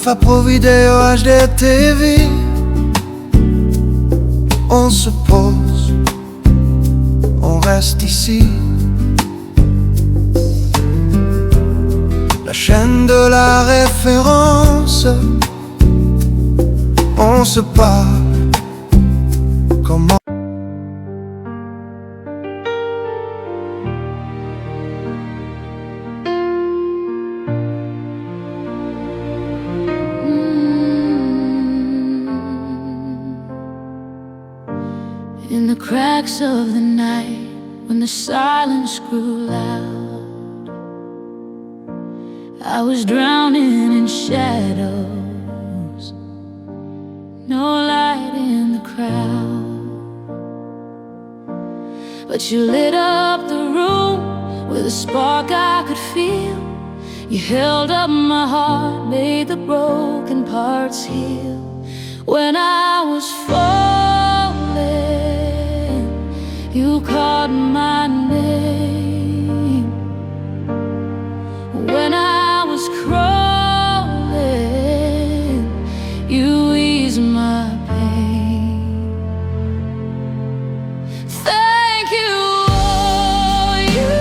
Rafa Pro Vidéo HD TV. On se pose, on reste ici. La chaîne de la référence. On se parle. Comment In the cracks of the night, when the silence grew loud, I was drowning in shadows, no light in the crowd. But you lit up the room with a spark I could feel. You held up my heart, made the broken parts heal. When I was falling, you called my name. When I was crawling, you eased my pain. Thank you, oh, you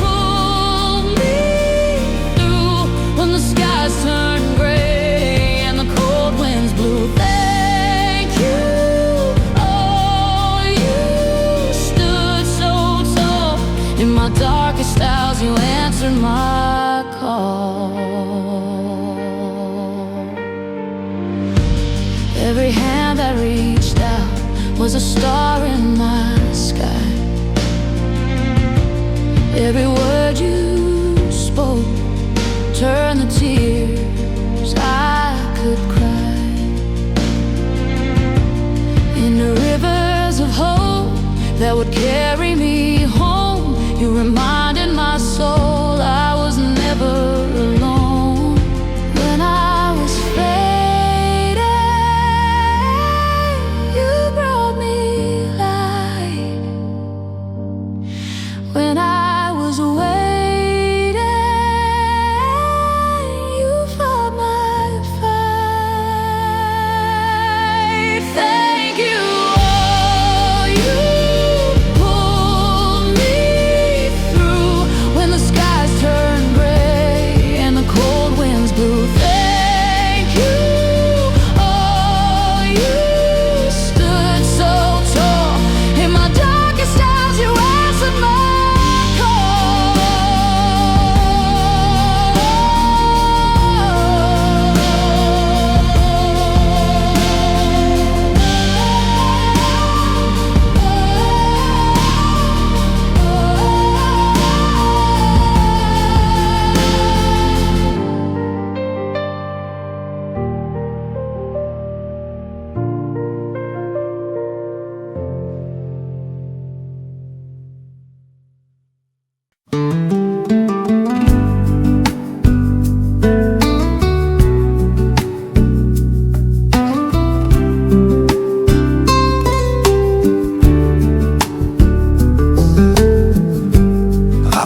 pulled me through when the skies turned gray and the cold winds blew. Thank you. In my darkest hours, you answered my call. Every hand that reached out was a star in my sky. Every word you spoke turned the tears I could cry into rivers of hope that would carry me home. You reminded my soul I was never alone. When I was fading, you brought me light. When I was waiting, you fought my fight. Thank you.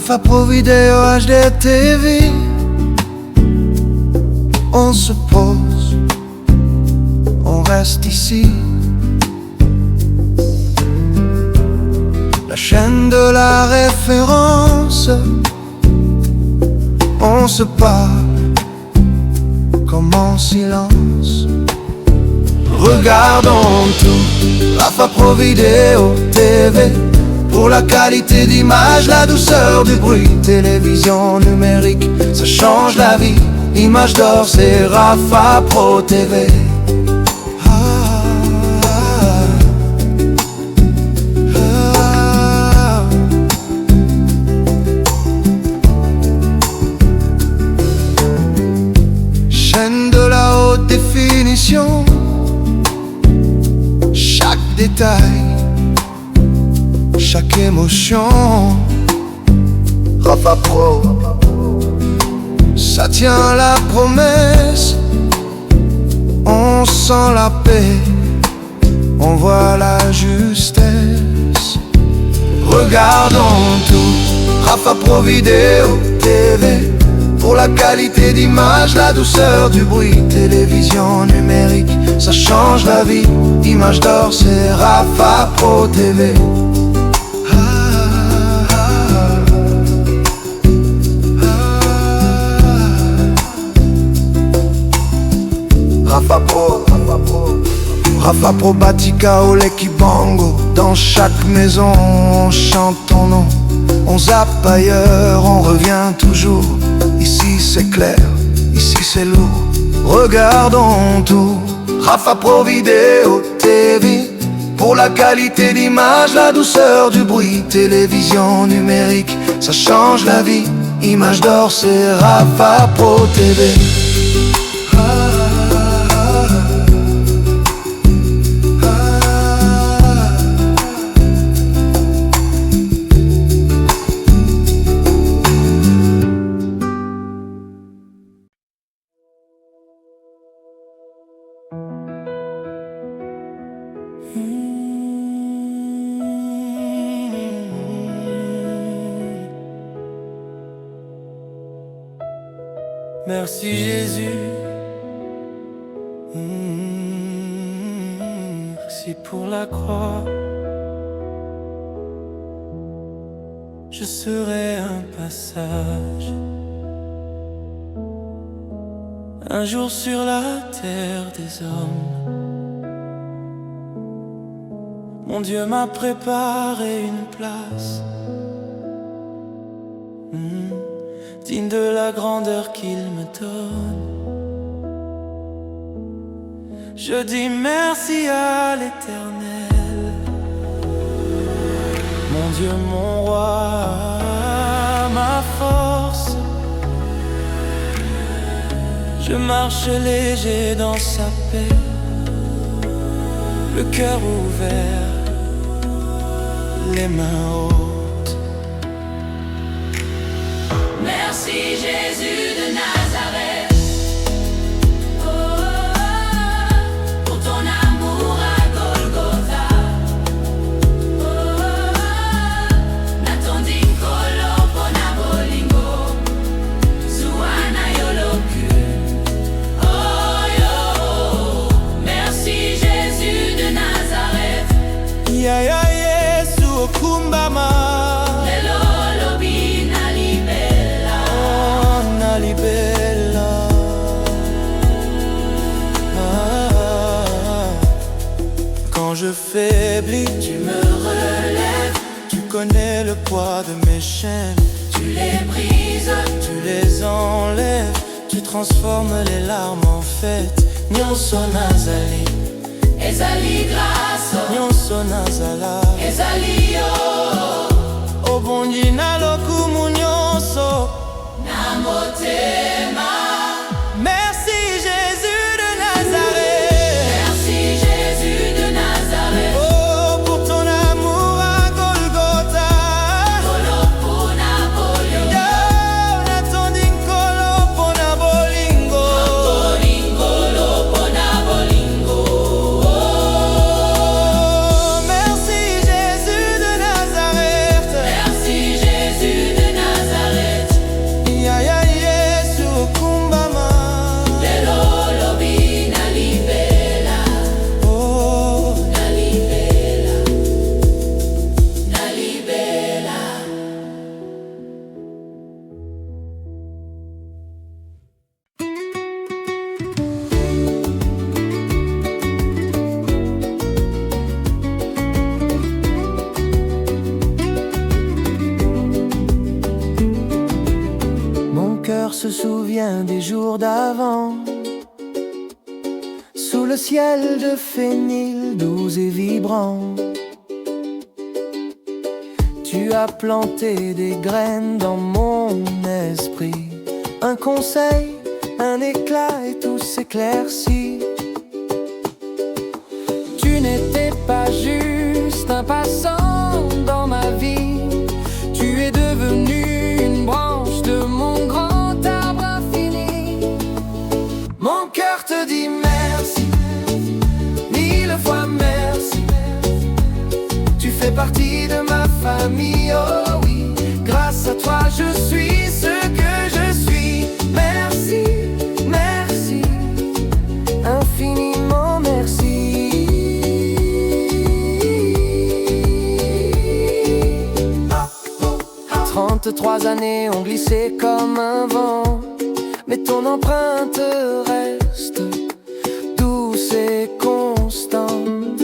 Rafa Pro Vidéo HD TV. On se pose, on reste ici. La chaîne de la référence. On se parle comme en silence. Regardons tout, Rafa Pro Vidéo TV. Pour la qualité d'image, la douceur du bruit. Télévision numérique, ça change la vie. Image d'or, c'est Rafa Pro TV. Chaîne de la haute définition. Chaque détail, chaque émotion. Rafa Pro, ça tient la promesse. On sent la paix, on voit la justesse. Regardons tout, Rafa Pro Vidéo TV. pour la qualité d'image, la douceur du bruit. Télévision numérique, ça change la vie. Image d'or, c'est Rafa Pro TV. Rafa Pro, Rafa Pro, Rafa Pro, Batika, Oleki Bango. Dans chaque maison on chante ton nom. On zappe ailleurs, on revient toujours. Ici c'est clair, ici c'est lourd. Regardons tout. Rafa Pro Vidéo TV, pour la qualité d'image, la douceur du bruit. Télévision numérique, ça change la vie. Image d'or, c'est Rafa Pro TV. Merci Jésus, merci pour la croix. Je serai un passage, un jour sur la terre des hommes. Mon Dieu m'a préparé une place, digne de la grandeur qu'il me donne. Je dis merci à l'Éternel, mon Dieu, mon roi, ma force. Je marche léger dans sa paix, le cœur ouvert, les mains hautes. Merci Jésus de Nazareth, pour ton amour à Golgotha. Natondi kolo pona bolingo, Zuana yoloku. Oh yo, merci Jésus de Nazareth. Ya ya Yesu okumbama. Quand je faiblis, tu me relèves. Tu connais le poids de mes chaînes. Tu les brises, tu les enlèves. Tu transformes les larmes en fête. Nyonso nazali, ezali grâce, nyonso nazala, ezali yo. Obongi na lokumu nyonso na motema. Merci Jésus de Nazareth. Merci Jésus de Nazareth. Oh, pour ton amour à Golgotha. Kolo pona bolingo. Yo, natondi kolo pona bolingo. Bolingo lo pona bolingo. Oh, merci Jésus de Nazareth. Merci Jésus de Nazareth. Ya ya Yesu okumbama. Lelo lobi na libela, Oh, na libela, na libela. mon cœur se souvient des jours d'avant, sous le ciel de fenil doux et vibrant. Tu as planté des graines dans mon esprit, un conseil, un éclat et tout s'éclaircit. Tu n'étais pas juste un passant dans ma vie, tu es devenu une branche de mon grand arbre infini. Mon cœur te dit merci, mille fois merci. Tu fais partie de ma famille, oh oui. Grâce à toi je suis ce que je suis. 3 années ont glissé comme un vent, mais ton empreinte reste douce et constante.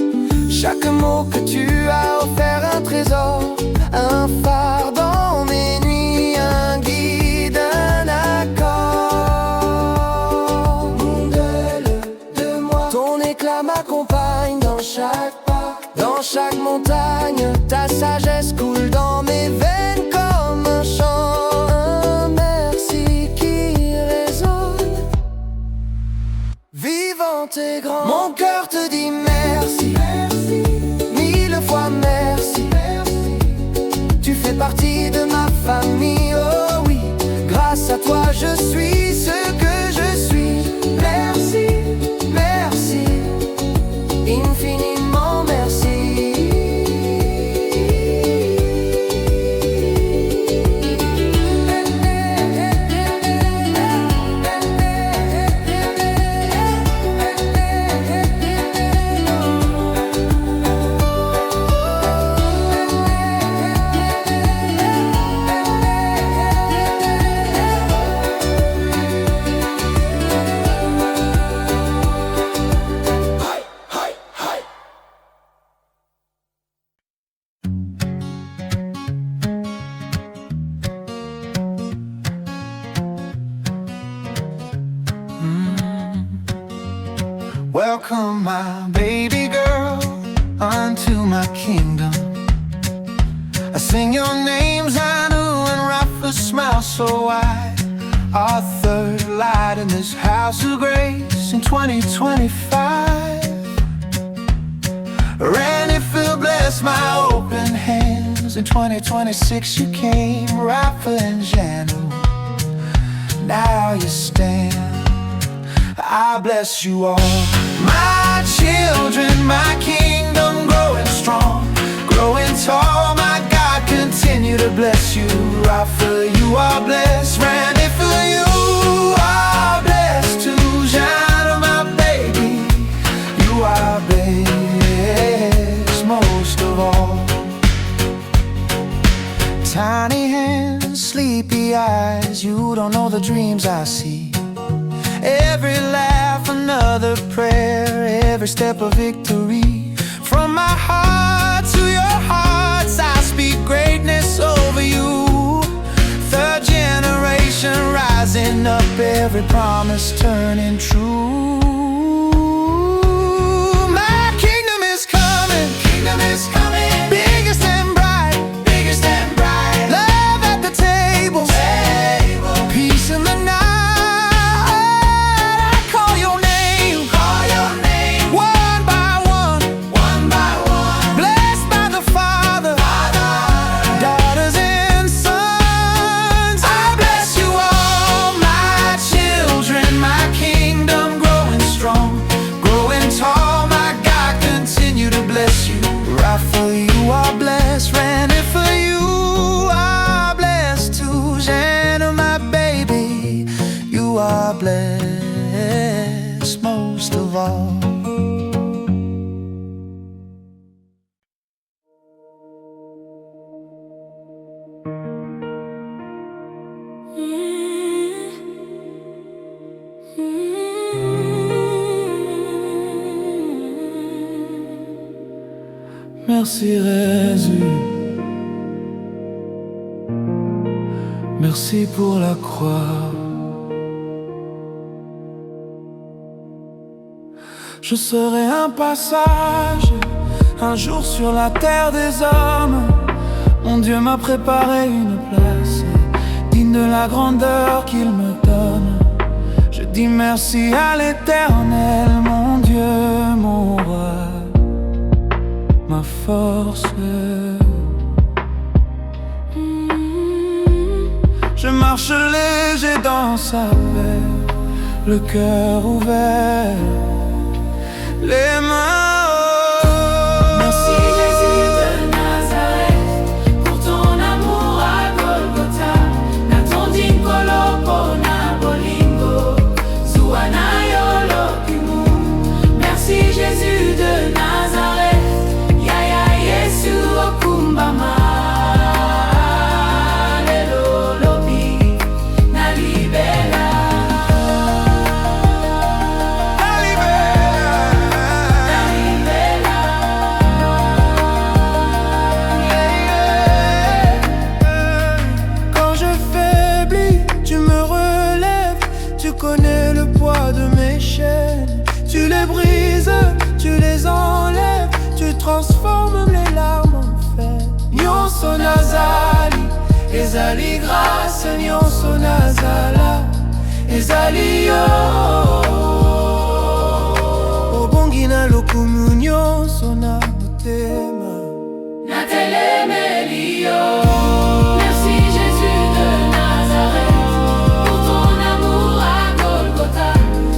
Chaque mot que tu as offert un trésor, un phare dans mes nuits, un guide, un accord. Mondial de moi, ton éclat m'accompagne dans chaque pas, dans chaque montagne. Ta sagesse coule dans mes veines comme un chant, un merci qui résonne, vivante et grande. Mon cœur te dit merci, merci, 1000 fois merci, merci. Tu fais partie de ma famille, oh oui. Grâce à toi je suis ce que je suis. Merci, merci, infiniment merci. Welcome, my baby girl, unto my kingdom. I sing your names, Anu and Rapha, smile so wide. Our third light in this house of grace in 2025. Randy Phil, bless my open hands. In 2026 you came, Rapha and Janu. Now you stand, I bless you all. My children, my kingdom growing strong, growing tall. My God, continue to bless you. Rapha, you are blessed. Randy, for you are blessed too. Jana, my baby, you are blessed most of all. Tiny hands, sleepy eyes, you don't know the dreams I see. Every laugh, another prayer, every step of victory. From my heart to your hearts, I speak greatness over you. Third generation rising up, every promise turning true. My kingdom is coming, kingdom is coming. Biggest and bright, biggest and bright. Love at the table, peace in the night. Bless most of all. Merci Jésus, merci pour la croix. Je serai un passage, un jour sur la terre des hommes. Mon Dieu m'a préparé une place, digne de la grandeur qu'il me donne. Je dis merci à l'Éternel, mon Dieu, mon roi, ma force. Je marche léger dans sa paix, le cœur ouvert, les mains hautes. Merci Jésus de Nazareth, pour ton amour à Golgotha. Natondin kolopo na bolingo, Zuana yolo kimu. Merci Jésus de Nazareth, Yaya Yesu okumbama. Alléluia. transforme les larmes en fête. Nyonso nazali, ezali grâce. Nyonso nazala, ezali yo. Obongi na lokumu nyonso na motema, natelemeli yo. Merci Jésus de Nazareth pour ton amour à Golgotha.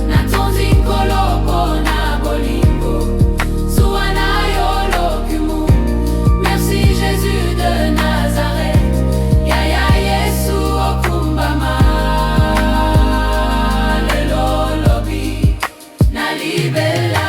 Natondi koloko na bolingo suana yo lokumu. Merci Jésus de Nazareth, Yaya Yesu okumbama. Lelo lobi na libela.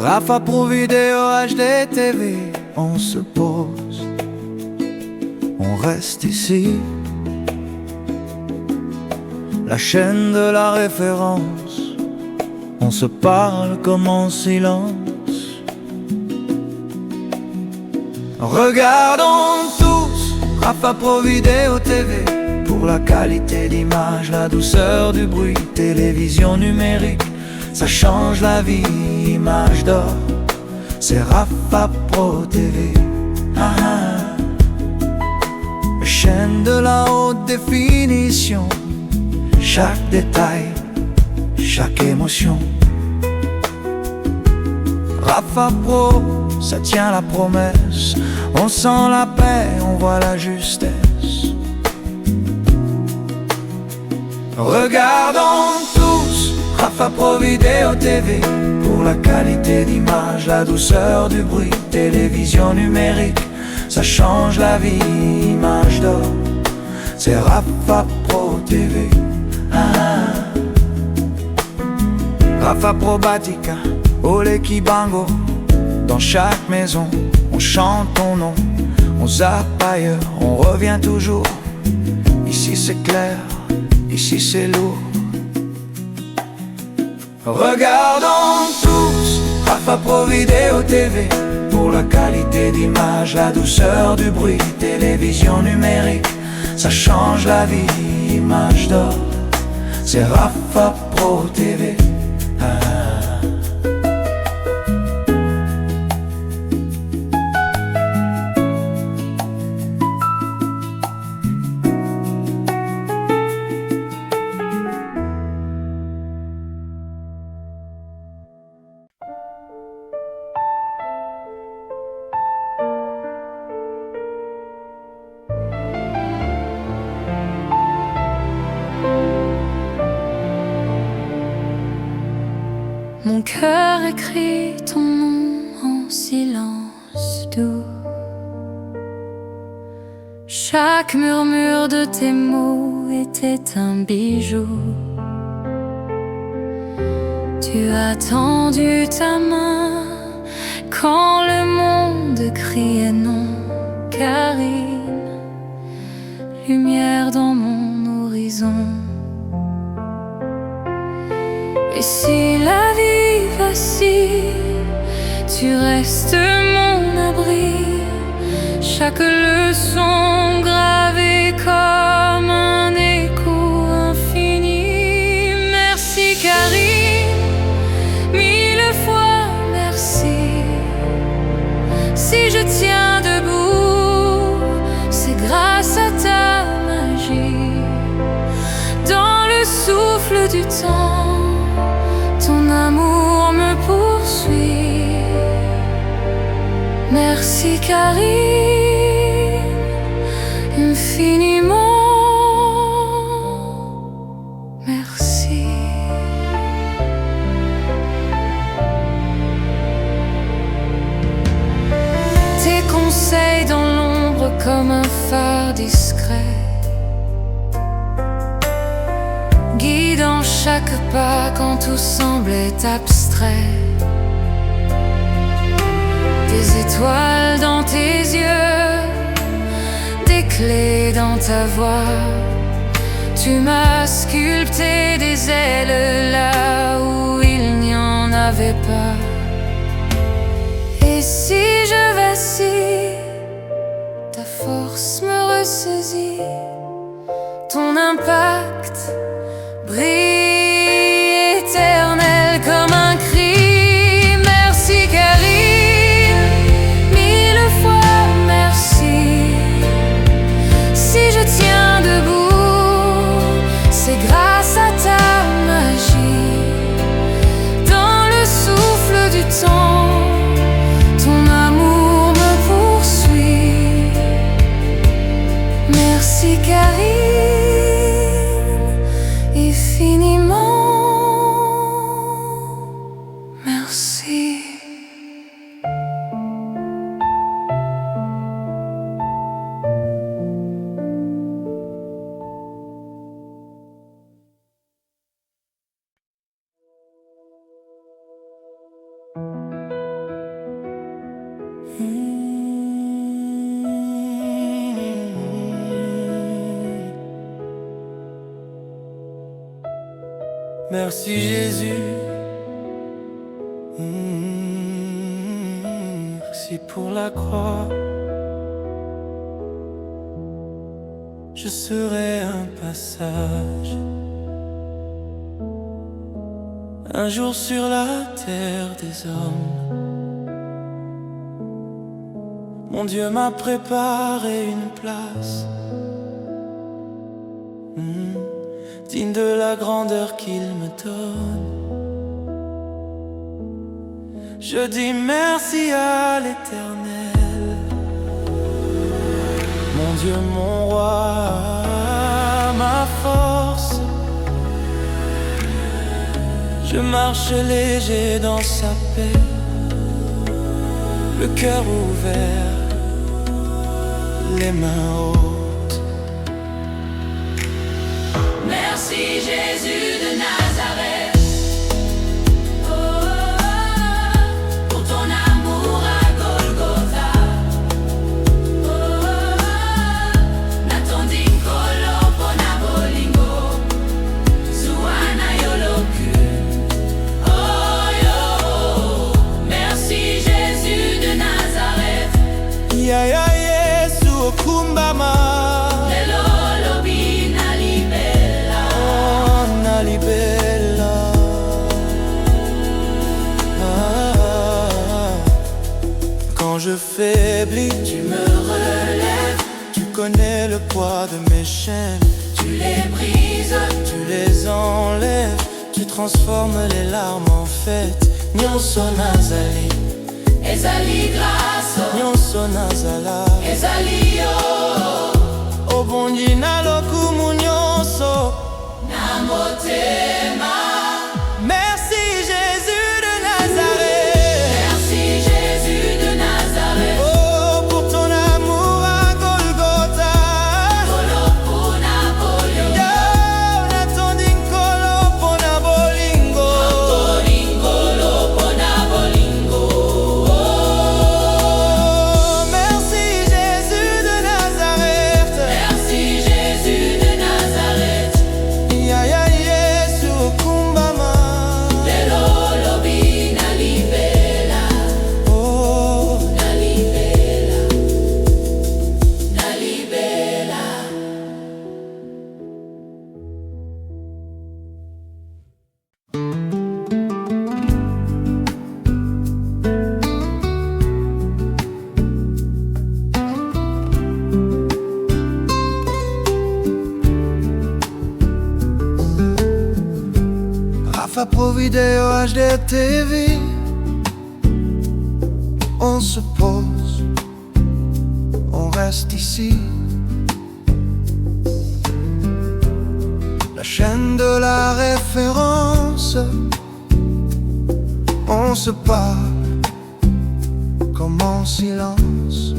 Rafa Pro Vidéo HD TV, on se pose, on reste ici. La chaîne de la référence, on se parle comme en silence. Regardons tous Rafa Pro Vidéo TV, pour la qualité d'image, la douceur du bruit. Télévision numérique, ça change la vie. Image d'or, c'est Rafa Pro TV. Chaîne de la haute définition, chaque détail, chaque émotion. Rafa Pro, ça tient la promesse. On sent la paix, on voit la justesse. Regardons tous Rafa Pro Vidéo TV, pour la qualité d'image, la douceur du bruit. Télévision numérique, ça change la vie. Image d'or, c'est Rafa Pro TV. Rafa Pro Batika, Ole Kibango. Dans chaque maison, on chante ton nom. On zappe ailleurs, on revient toujours. Ici c'est clair, ici c'est lourd. Regardons tous Rafa Pro Vidéo TV, pour la qualité d'image, la douceur du bruit. Télévision numérique, ça change la vie. Image d'or, c'est Rafa Pro TV. Mon cœur écrit ton nom en silence doux. Chaque murmure de tes mots était un bijou. Tu as tendu ta main quand le monde criait non. Karine, lumière dans mon horizon. Et si la vie vacille, tu restes mon abri. Chaque leçon gravée comme un écho infini. Merci Karine, mille fois merci. Si je tiens debout, c'est grâce à ta magie. Dans le souffle du temps, ton amour me poursuit. Merci Karine, infiniment merci. Tes conseils dans l'ombre comme un phare discret, guidant chaque pas quand tout semblait abstrait. Des étoiles dans tes yeux, des clés dans ta voix. Tu m'as sculpté des ailes là où il n'y en avait pas. Et si je vacille, ta force me ressaisit. Ton impact brille éternel comme un cri. Merci Karine, mille fois merci. Si je tiens debout, c'est grâce à ta magie. Dans le souffle du temps, ton amour me poursuit. Merci Karine, infiniment merci. Merci Jésus, merci pour la croix. Je serai un passage, un jour sur la terre des hommes. Mon Dieu m'a préparé une place, digne de la grandeur qu'il me donne. Je dis merci à l'Éternel, mon Dieu, mon roi, ma force. Je marche léger dans sa paix, le cœur ouvert, les mains hautes. Merci Jésus de Nazareth, pour ton amour à Golgotha. Natondi kolo pona bolingo, Zuana yoloku. Oh yo, merci Jésus de Nazareth. Ya ya Yesu okumbama. Quand je faiblis, tu me relèves. Tu connais le poids de mes chaînes. Tu les brises, tu les enlèves. Tu transformes les larmes en fête. Nyonso nazali, ezali grâce, nyonso nazala, ezali yo. Obongi na lokumu nyonso na motema. Merci Jésus. Pro Vidéo HD TV. On se pose, on reste ici. La chaîne de la référence. On se parle comme en silence.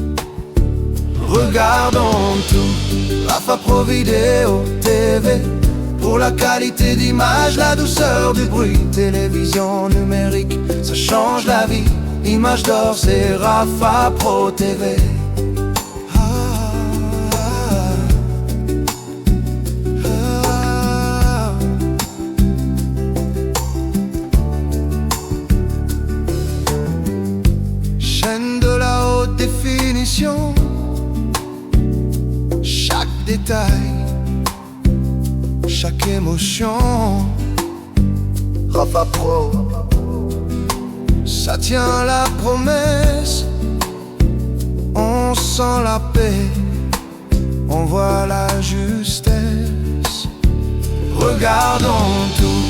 Regardons tout, Rafa Pro Vidéo TV. Pour la qualité d'image, la douceur du bruit. Télévision numérique, ça change la vie. Image d'or, c'est Rafa Pro TV. Chaîne de la haute définition. Chaque détail, chaque émotion. Rafa Pro, ça tient la promesse. On sent la paix, on voit la justesse. Regardons tout,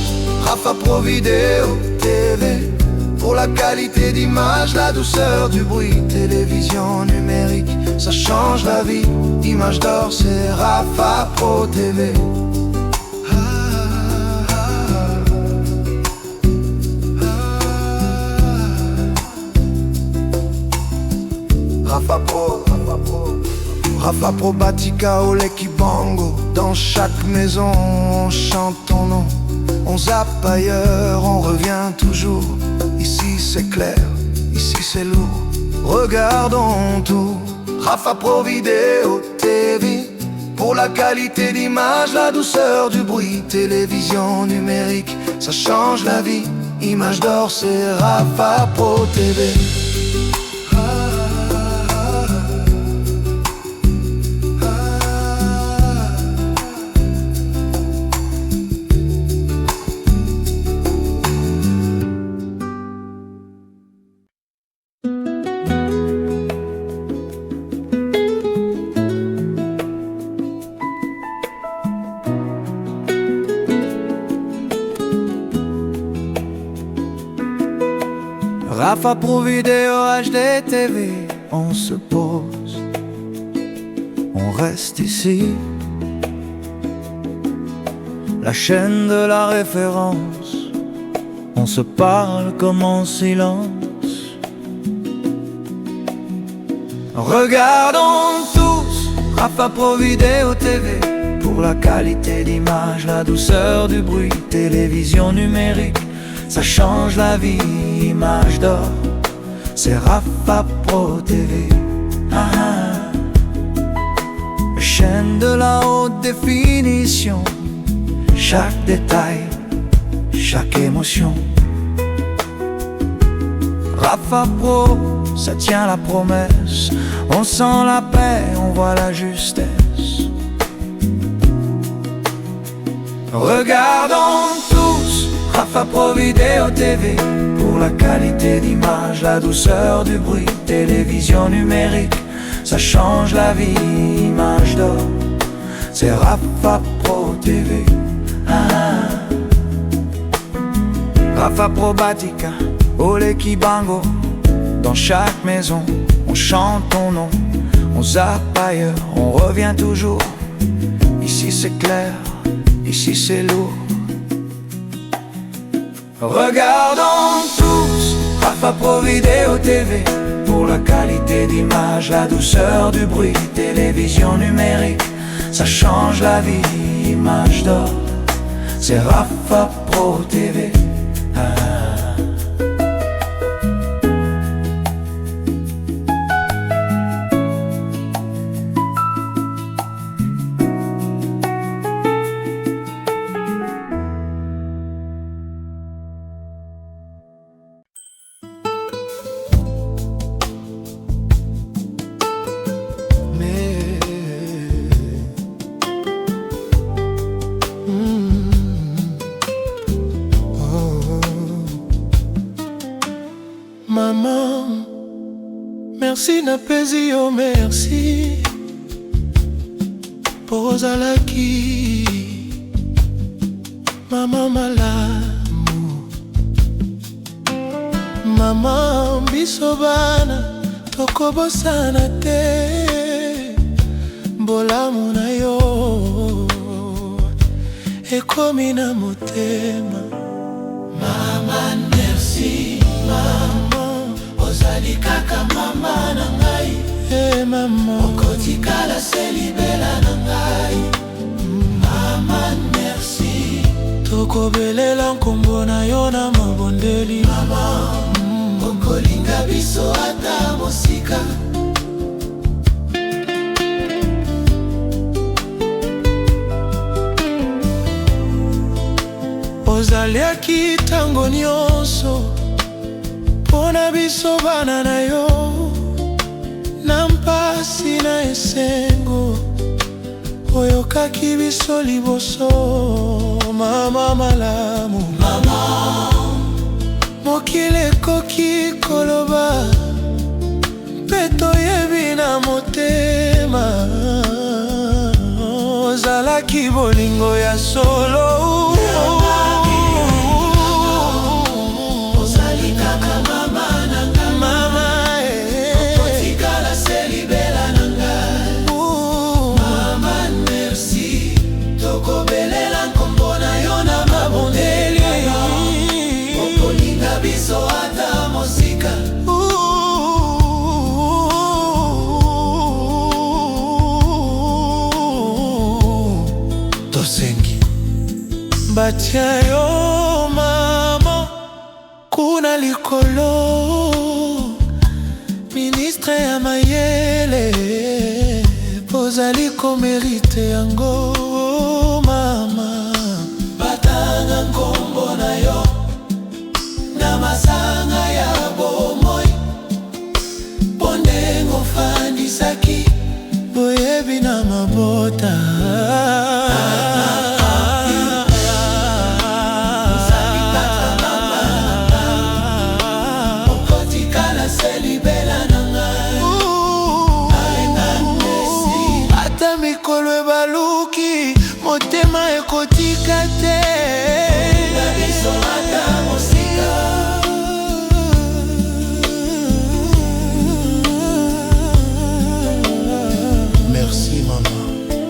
Rafa Pro Vidéo TV. Pour la qualité d'image, la douceur du bruit. Télévision numérique, ça change la vie. Image d'or, c'est Rafa Pro TV. Rafa Pro, Rafa Pro Batika au Lekibango. Dans chaque maison on chante ton nom. On zappe ailleurs, on revient toujours. Ici c'est clair, ici c'est lourd. Regardons tout, Rafa Pro Vidéo TV. Pour la qualité d'image, la douceur du bruit. Télévision numérique, ça change la vie. Image d'or, c'est Rafa Pro TV. Rafa Pro Vidéo HD TV. On se pose, on reste ici. La chaîne de la référence. On se parle comme en silence. Regardons tous Rafa Pro Vidéo TV. Pour la qualité d'image, la douceur du bruit. Télévision numérique, ça change la vie. Image d'or, c'est Rafa Pro TV. Chaîne de la haute définition. Chaque détail, chaque émotion. Rafa Pro, ça tient la promesse. On sent la paix, on voit la justesse. Regardons tous Rafa Pro Vidéo TV. Pour la qualité d'image, la douceur du bruit. Télévision numérique, ça change la vie. Image d'or, c'est Rafa Pro TV. Rafa Pro Batika, Ole Kibango. Dans chaque maison, on chante ton nom. On zappe ailleurs, on revient toujours. Ici c'est clair, ici c'est lourd. Regardons tous Rafa Pro Vidéo TV. Pour la qualité d'image, la douceur du bruit. Télévision numérique, ça change la vie. Image d'or, c'est Rafa Pro TV. Maman, merci na pezi yo merci. Pozalaki Maman malamu Mama biso bana tokobosana te, bolamu na yo ekomi na motema. Mama merci mama, ozali kaka mama na ngai. Hey mama, okotikala se libela na ngai. Mama merci, tokobelela nkombo na yo na mabondeli. Mama okolinga biso ata mosika. Ozaliaki tango nyonso pona biso bana na yo, na mpasi na esengo oyokaki biso liboso. Mama malamu, mama mokili ekoki koloba mpe toyebi na motema. Ozalaki bolingo ya solo, ozali kaka mama na ngai. Mama okotikala se libela na ngai. Mama merci, tokobelela nkombo na yo na mabondeli. Okolinga biso ata mosika. Tosengi batia yo mama kuna likolo, ministre ya mayele pozali komerite yango. Mama batanga nkombo na yo na masanga ya bomoi, pondengo fandisaki boyebi na mabota. Ata mikolo ebaluki motema ekotika te. Merci mama,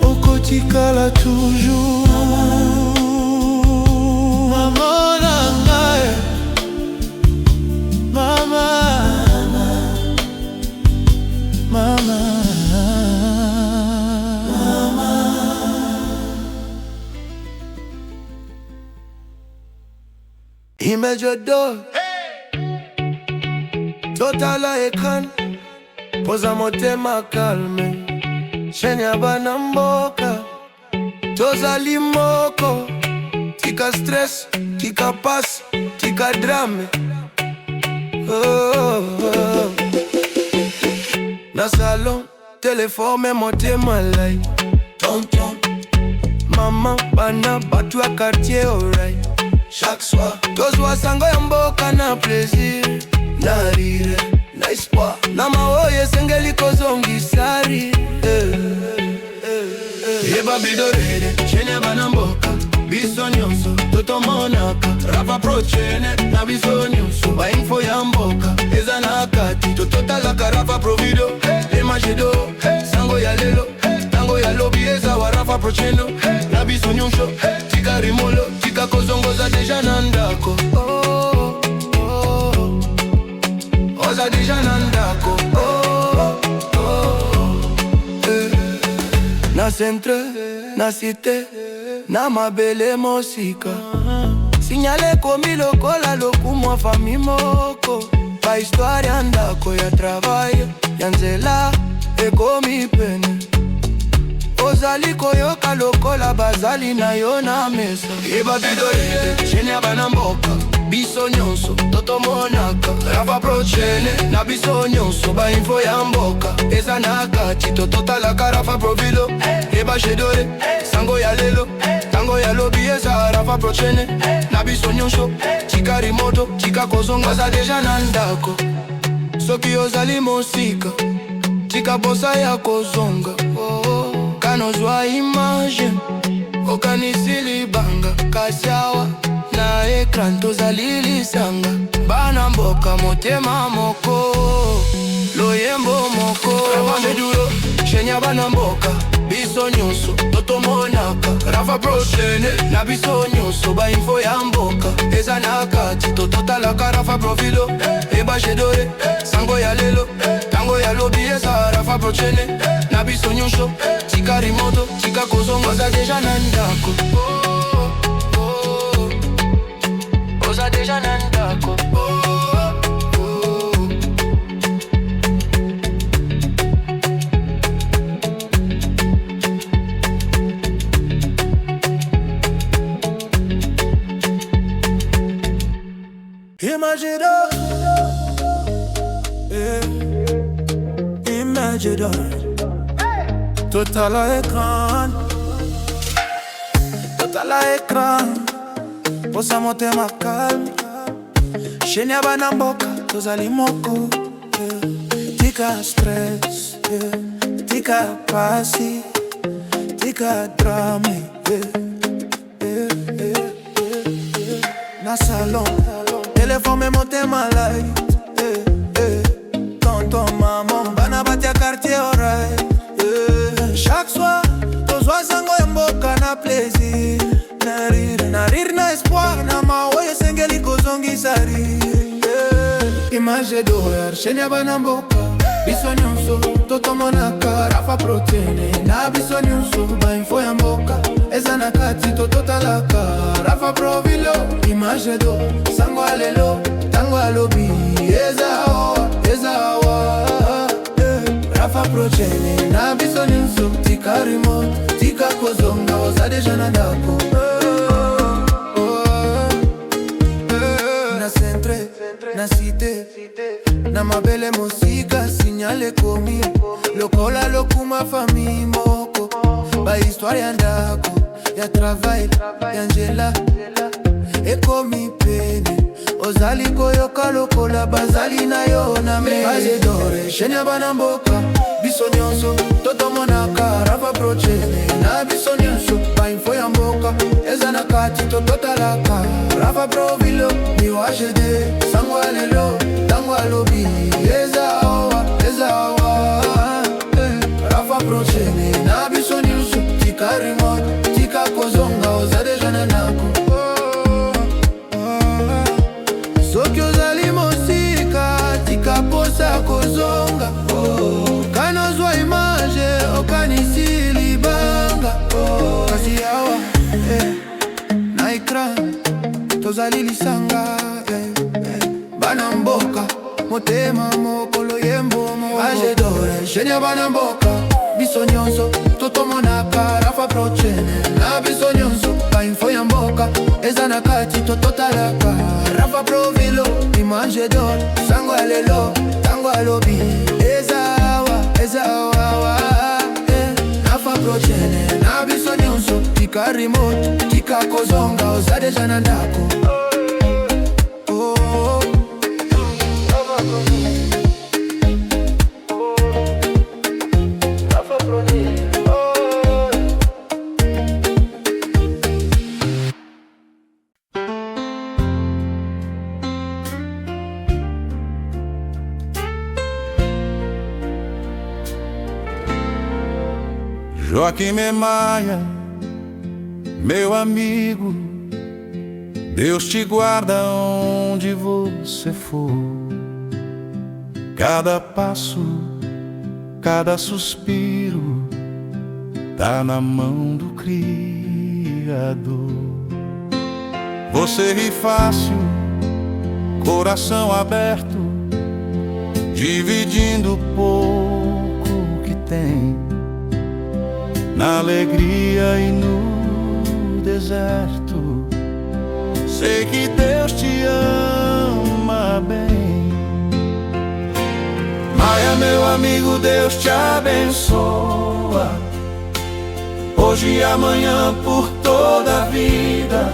okotikala toujours. Mama na ngai, mama, mama. Imejodo totala ekran, poza motema kalme. Shenya ya bana mboka tozali moko, tika stress, tika pass, tika drame. Na salon, telefone motema lai. Tonton, mama bana batu ya quartier alright. Chaque soir, tozwa sango ya mboka na plaisir, na rire, na espoir, na maoye sengeli kozongisari. Yeba bidorere, chene bana mboka, biso nyonso, totomonaka. Rapa prochene, na biso nyonso, ba info ya mboka, eza na kati. Tototalaka rapa provido, emajedo, sango ya lelo, tango ya lobi eza wa rapa procheno. Na biso nyonso, tika rimolo, tika kozongoza deja nandako. Oza deja nandako. Na centre, na cité, na mabele mosika. Signale komi lokola lokumwa fami moko. Ba histoire ya ndako ya travail, ya nzela ekomi pene. Ozali koyoka lokola bazali na yo na mesa. Eba bidorele, chene ya bana mboka, biso nyonso, totomonaka. Rapa prochene, na biso nyonso, ba info ya mboka, eza na kati. Tototalaka rapa provilo, eba shedore, sango ya lelo, tango ya lobi eza rapa prochene. Na biso nyonso, tika rimoto, tika kozonga za deja nandako. Soki ozali mosika, tika bosa ya kozonga. Kanozwa image, okanisili banga, kasiawa, na ekran tozalilisanga bana mboka motema moko loyembo moko Meduro shenya bana mboka biso nyonso totomonaka Rafa Prochaine na biso nyonso bainfo ya mboka eza na kati tototalaka Rafa Profilo eba jedore sango ya lelo tango ya lobi eza Rafa Prochaine na biso nyonso tika rimoto tika kozonga oza deja na ndako oza deja na ndako Imagine, imagine, total à écran, total à écran, pour ça monter ma calme. Chez bana mboka, tozali moko, tika stress, tika pasi, tika drama, na salon. Téléphone me monte malade tonton maman bana batia quartier alright chaque soir tozwa sango ya mboka na plaisir na rire na espoir na maoyo sengeli kozongisa rire image d'horreur shenya bana mboka biso nyonso totomonaka Rafa Prochaine na biso nyonso bainfo ya mboka eza na kati tototalaka Rafa Profilo image do sango alelo tango alobi eza awa Rafa Prochaine na biso nyonso tika remote tika kozonga oza deja na ndako na centre na cité na mabele mosika signale komi lokola lokuma famille moko ba histoire ya ndako ya travail ya njela ekomi pene ozali koyoka lokola bazali na yo na meze dore shenya bana mboka biso nyonso totomonaka Rafa Prochaine na biso nyonso bainfo ya mboka eza na kati tototalaka Rafa Profilo miwaje de sango alelo tango alobi eza awa Rafa Prochaine na biso nyonso tika remote tika kozonga oza deja na ndako soki ozali mosika tika posa kozonga kanozwa image okanisi libanga kasi awa na ekran tozali lisanga bana mboka motema mokolo yembo age dore shenya bana mboka biso nyonso totomonaka Rafa Prochaine na biso nyonso bainfo ya mboka eza na kati tototalaka Rafa Profilo image d'or sango alelo tango alobi eza awa Rafa Prochaine na biso nyonso tika remote tika kozonga oza deja na ndako Joaquim Maia, meu amigo, Deus te guarda onde você for. Cada passo, cada suspiro, tá na mão do Criador. Você ri fácil, coração aberto, dividindo o pouco que tem. Na alegria e no deserto, sei que Deus te ama bem. Maia, meu amigo, Deus te abençoa, hoje e amanhã por toda a vida,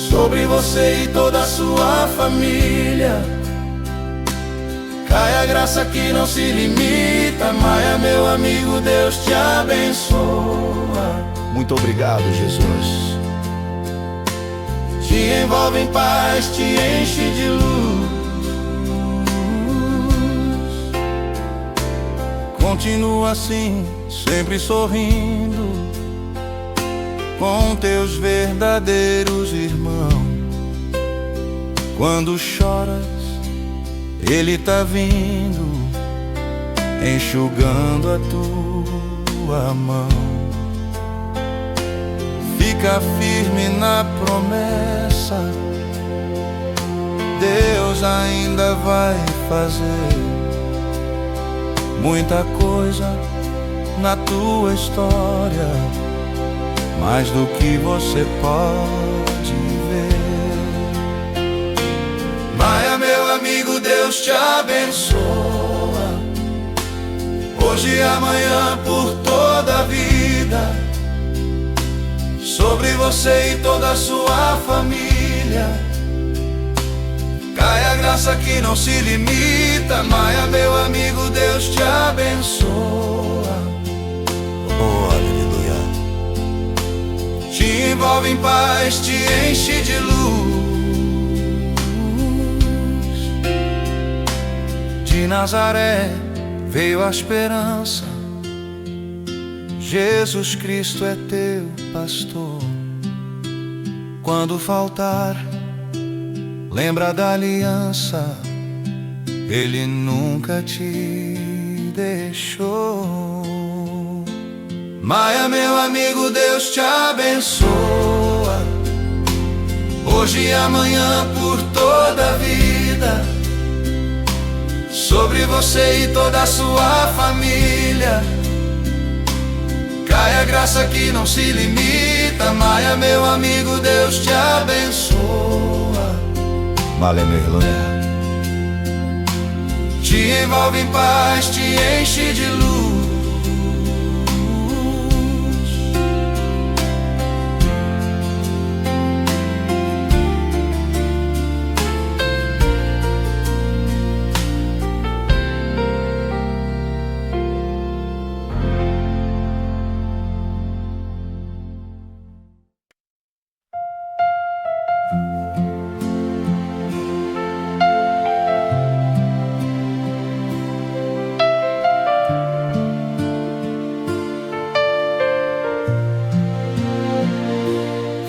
sobre você e toda a sua família. Cai a graça que não se limita. Maia, meu amigo, Deus te abençoa. Muito obrigado, Jesus. te envolve em paz, te enche de luz. Continua assim, sempre sorrindo, com teus verdadeiros irmãos. Quando choras, ele tá vindo, enxugando a tua mão. Fica firme na promessa, Deus ainda vai fazer muita coisa na tua história, mais do que você pode ver. Maia, meu amigo, Deus te abençoa, hoje e amanhã, por toda a vida, sobre você e toda a sua família. Cai a graça que não se limita. Maia, meu amigo, Deus te abençoa. Oh, aleluia. Te envolve em paz, te enche de luz. De Nazaré veio a esperança, Jesus Cristo é teu pastor. Quando faltar, lembra da aliança, Ele nunca te deixou. Maia, meu amigo, Deus te abençoa, hoje e amanhã, por toda a vida, sobre você e toda a sua família. Cai a graça que não se limita. Maia, meu amigo, Deus te abençoa. Aleluia. Te envolve em paz, te enche de luz.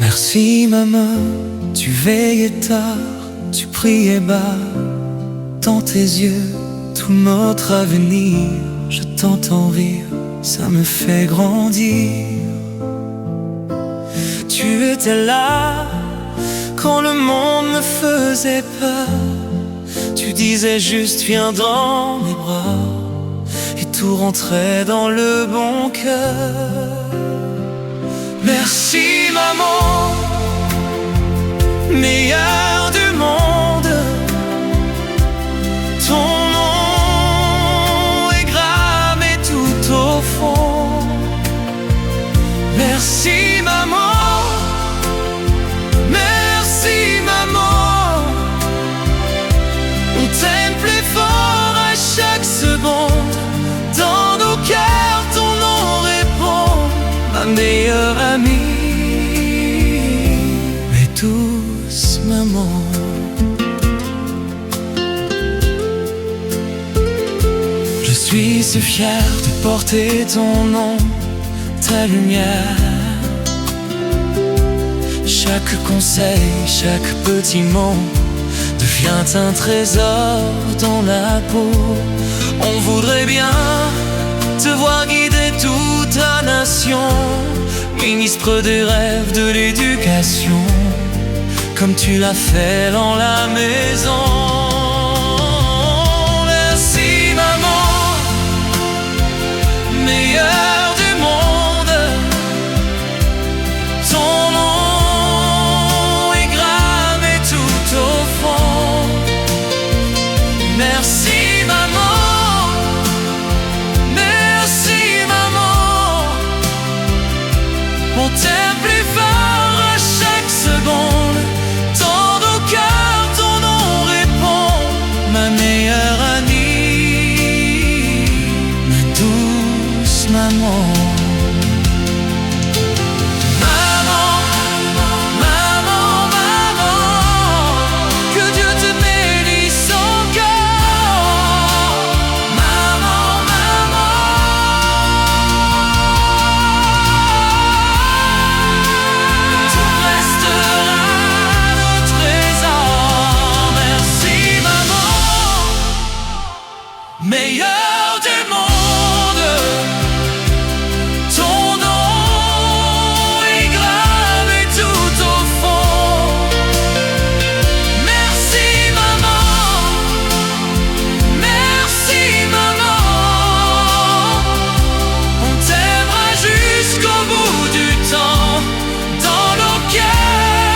Merci maman, tu veillais tard, tu priais bas. Dans tes yeux, tout notre avenir, je t'entends rire, ça me fait grandir. Tu étais là quand le monde me faisait peur. Tu disais juste viens dans mes bras, et tout rentrait dans le bon cœur. Merci maman, meilleure du monde. Ton nom est gravé tout au fond. Merci maman, merci maman. On t'aime plus fort à chaque seconde. Dans nos cœurs ton nom répond, ma meilleure amie. Mais tous maman. Je suis si fier de porter ton nom, ta lumière. Chaque conseil, chaque petit mot devient un trésor dans la peau. On voudrait bien te voir guider toute la nation, ministre des rêves de l'éducation, comme tu l'as fait dans la